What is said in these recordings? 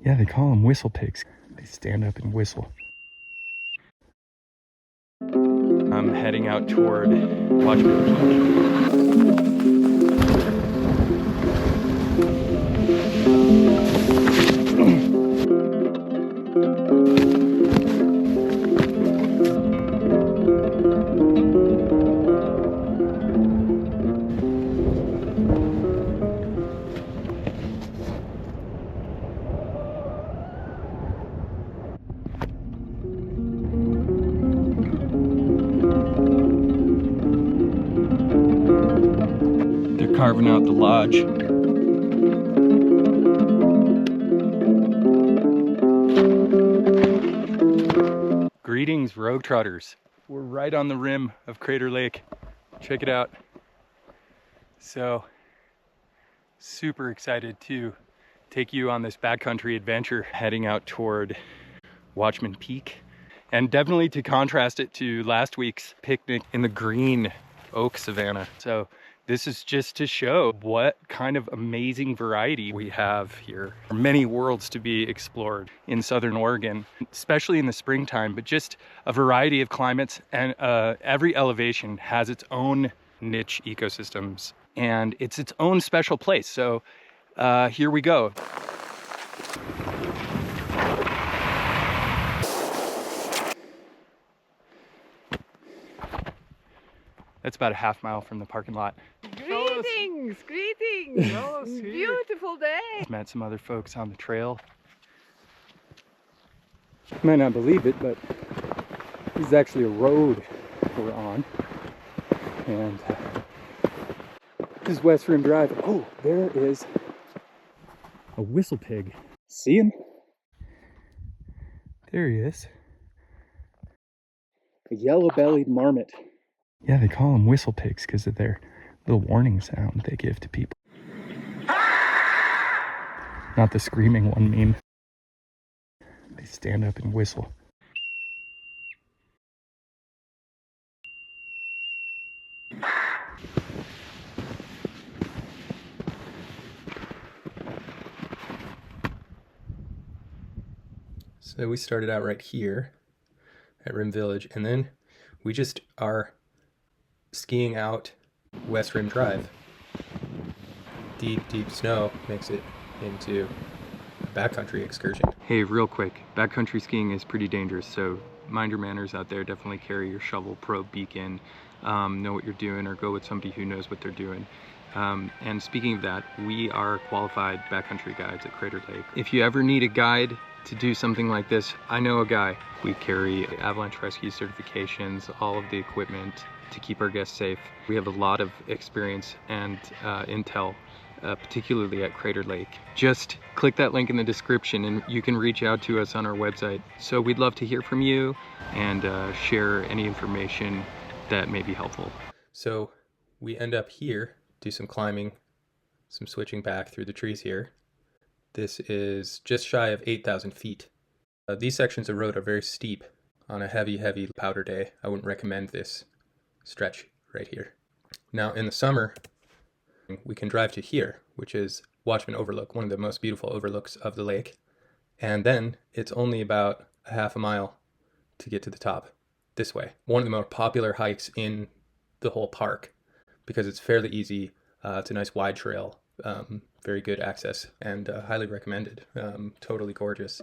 Yeah, they call them whistle pigs. They stand up and whistle. I'm heading out toward Watchman. They're carving out the lodge. Greetings, rogue trotters. We're right on the rim of Crater Lake. Check it out. So, super excited to take you on this backcountry adventure, heading out toward Watchman Peak. And definitely to contrast it to last week's picnic in the green oak savanna. So this is just to show what kind of amazing variety we have here. Many worlds to be explored in Southern Oregon, especially in the springtime, but just a variety of climates, and every elevation has its own niche ecosystems and it's its own special place. So here we go. That's about a half mile from the parking lot. Greetings, greetings. Beautiful day. Met some other folks on the trail. You might not believe it, but this is actually a road we're on. And this is West Rim Drive. Oh, there is a whistle pig. See him? There he is. A yellow-bellied marmot. Yeah, they call them whistle pigs because of their little warning sound they give to people. Not the screaming one meme. They stand up and whistle. So we started out right here at Rim Village, and then we just are skiing out West Rim Drive. Deep, deep snow makes it into a backcountry excursion. Hey, real quick, backcountry skiing is pretty dangerous, so mind your manners out there. Definitely carry your shovel, probe, beacon, know what you're doing, or go with somebody who knows what they're doing. And speaking of that, we are qualified backcountry guides at Crater Lake. If you ever need a guide to do something like this, I know a guy. We carry avalanche rescue certifications, all of the equipment to keep our guests safe. We have a lot of experience and intel, particularly at Crater Lake. Just click that link in the description and you can reach out to us on our website. So we'd love to hear from you and share any information that may be helpful. So we end up here, do some climbing, some switching back through the trees here. This is just shy of 8,000 feet. These sections of road are very steep. On a heavy, heavy powder day, I wouldn't recommend this stretch right here. Now in the summer, we can drive to here, which is Watchman Overlook, one of the most beautiful overlooks of the lake. And then it's only about a half a mile to get to the top this way. One of the more popular hikes in the whole park because it's fairly easy. It's a nice wide trail, very good access, and highly recommended. Totally gorgeous.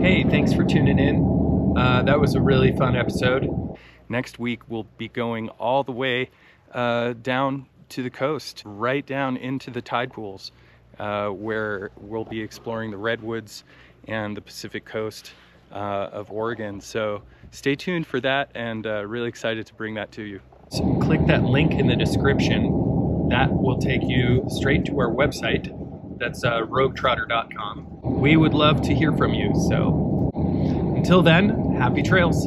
Hey, thanks for tuning in. That was a really fun episode. Next week, we'll be going all the way down to the coast, right down into the tide pools, where we'll be exploring the redwoods and the Pacific coast of Oregon. So stay tuned for that, and really excited to bring that to you. So click that link in the description. That will take you straight to our website. That's roguetrotter.com. We would love to hear from you. So until then, happy trails.